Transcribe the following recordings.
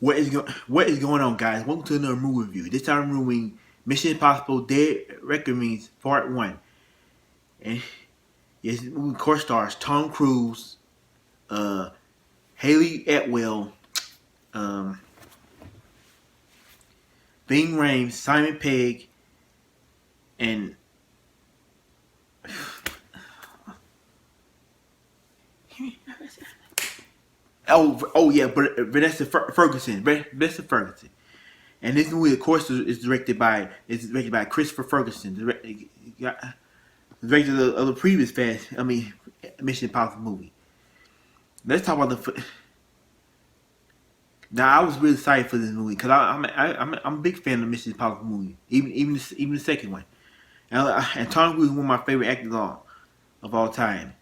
What is going on, guys? Welcome to another movie review. This time, we're reviewing Mission Impossible: Dead Reckonings Part One. And yes, this movie core stars Tom Cruise, uh, Hayley Atwell, um, Ving Rhames, Simon Pegg, and oh yeah, but Vanessa Ferguson, Vanessa Ferguson. And this movie, of course, is directed by Christopher Ferguson, director of the previous Mission Impossible movie. Let's talk about the. Now, I was really excited for this movie because I'm a big fan of Mission Impossible movie, even the second one. And Tom Cruise is one of my favorite actors of all time,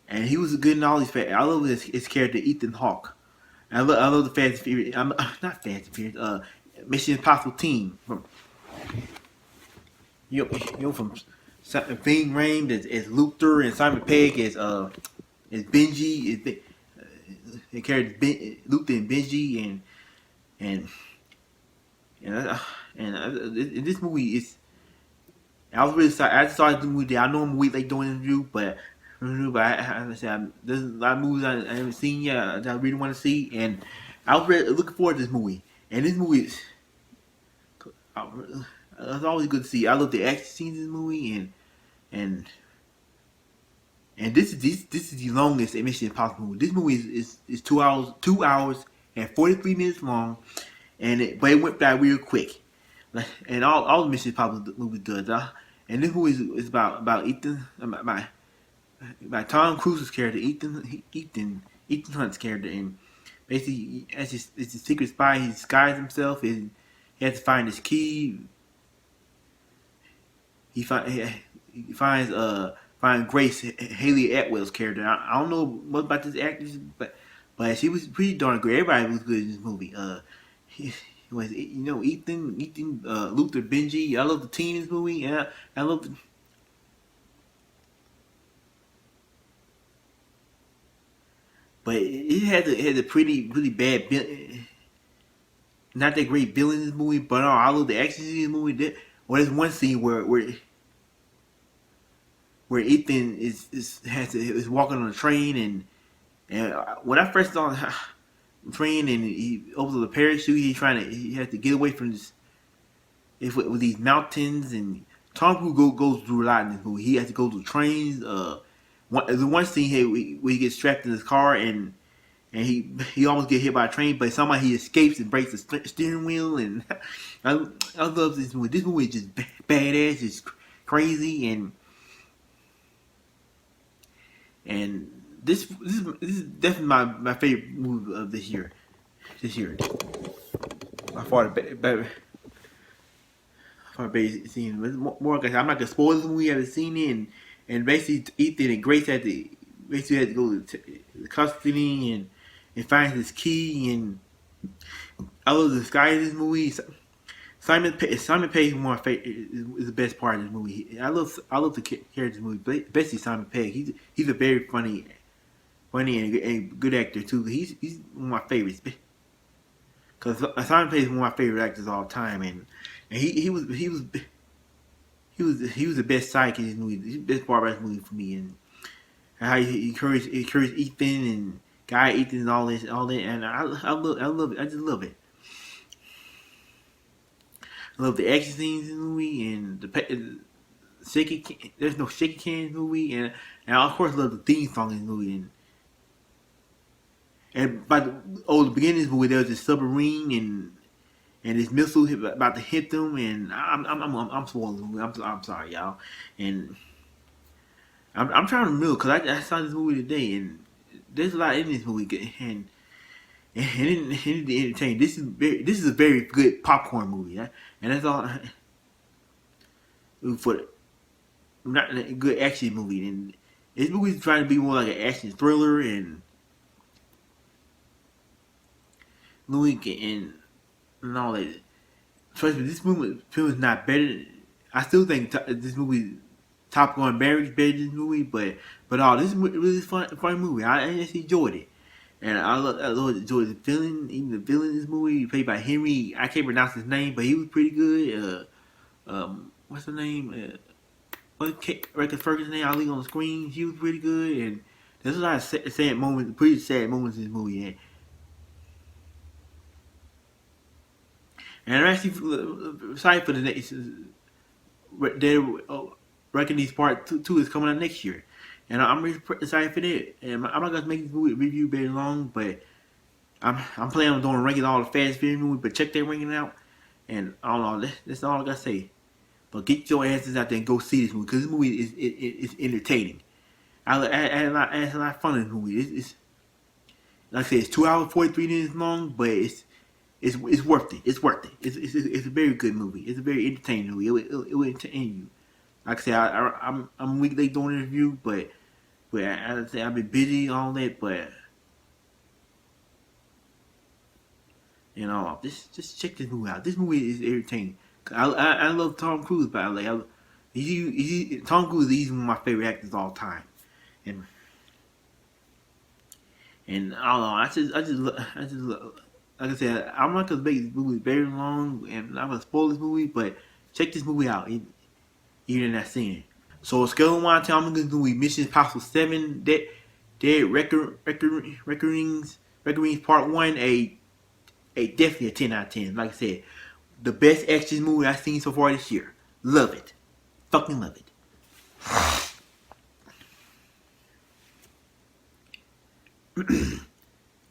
and he was good in all these. I love his character Ethan Hawke. I love the Fast and Furious. I'm not Fast and Furious. Mission Impossible team from from Ving Rhames as Luther and Simon Pegg as Benji. They carried Luther and Benji and this movie is. I was really excited. I just saw the movie. I know I'm weak like doing this review, but there's a lot of movies I haven't seen yet that I really want to see, and I was really looking forward to this movie. And this movie is it's always good to see. I love the action scenes in this movie, and this is the longest Mission Impossible movie. This movie is 2 hours and 43 minutes long, but it went by real quick. And all the Mission Impossible movies does. And this movie is about Ethan, about Tom Cruise's character, Ethan Hunt's character, and basically it's a secret spy. He disguised himself, and he has to find his key. He finds Grace, Hayley Atwell's character. I don't know much about this actress, but she was pretty darn great. Everybody was good in this movie. Was Ethan, Luther, Benji. I love the team in this movie, and I love the. But it had a pretty bad, not that great villain in this movie. But I love the action in this movie. There's one scene where Ethan is walking on a train, and when I first saw the train and he opens the parachute, he has to get away from this with these mountains, and Tom Cruise goes through a lot in this movie. He has to go through trains. There's one scene where he gets strapped in his car and he almost get hit by a train, but somehow he escapes and breaks the steering wheel. And I love this movie. This movie is just badass. It's crazy, and this is definitely my favorite movie of this year. By far the favorite scene. More like I'm not gonna spoil this movie. I haven't seen it, and basically Ethan and Grace had to go to the custody and find his key. And I love the sky in this movie. Simon Pegg is one of my favorite, is the best part of this movie. I love the character in this movie, especially Simon Pegg. He's a very funny and good actor too. He's one of my favorites. Because Simon Pegg is one of my favorite actors of all time, and he was the best sidekick in this movie. The best part of this movie for me, and how he encouraged Ethan and Guy Ethan and all that, and I love it. I just love it. I love the action scenes in the movie and the shaky. There's no shaky can in the movie, and I of course love the theme song in the movie. And by the beginning of the movie, there was this submarine and this missile about to hit them, and I'm spoiling the movie. I'm sorry, y'all. And I'm trying to remember because I saw this movie today, and there's a lot in this movie, and it entertaining. This is a very good popcorn movie, and that's all for not a good action movie. And this movie is trying to be more like an action thriller and movie and all that. Trust me, this film is not better. I still think this movie, Top Gun Maverick, is better than this movie, but this is really fun movie. I just enjoyed it. And I enjoy the villain, even the villain in this movie, played by Henry. I can't pronounce his name, but he was pretty good. What's the name? Record Ferguson name? I leave on the screen. He was pretty good, and there's a lot of sad moments, pretty sad moments in this movie. And I'm actually excited for the next. They're Reckoning Part 2 is coming out next year, and I'm really excited for that. And I'm not gonna make this movie review very long, but I'm planning on doing ranking all the Fast Furious movies. But check that ranking out, and I don't know. That's all I gotta say. But get your asses out there and go see this movie because this movie is entertaining. I had a lot of fun in this movie. It's like I said, it's 2 hours 43 minutes long, but it's worth it. It's worth it. It's a very good movie. It's a very entertaining movie. It will entertain you. Like I said, I'm a week late doing the review, but I say I've been busy on that. But you know, just check this movie out. This movie is entertaining. I love Tom Cruise, but Tom Cruise is one of my favorite actors of all time, and I don't know. I just like I said, I'm not gonna make this movie very long, and I'm gonna spoil this movie, but check this movie out, even in that scene. So, scale of 1 to 10, I'm gonna do Mission Impossible 7, Dead Reckonings Part 1, a definitely a 10 out of 10. Like I said, the best action movie I've seen so far this year. Love it. Fucking love it.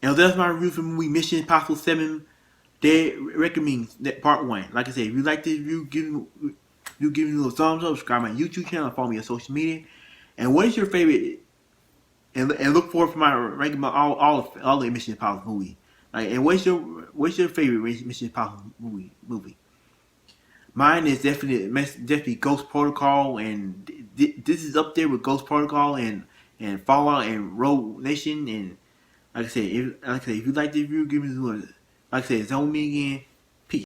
And that's my review for the movie Mission Impossible 7 Dead Reckonings Part 1. Like I said, if you like this review, give me a little thumbs up, subscribe to my YouTube channel, follow me on social media. And what is your favorite? And look forward for my ranking all the Mission Impossible movies. Like, and what's your favorite Mission Impossible movie? Mine is definitely Ghost Protocol, and this is up there with Ghost Protocol and Fallout and Rogue Nation. And like I said, if you like this review, give me a like I said, zone me again.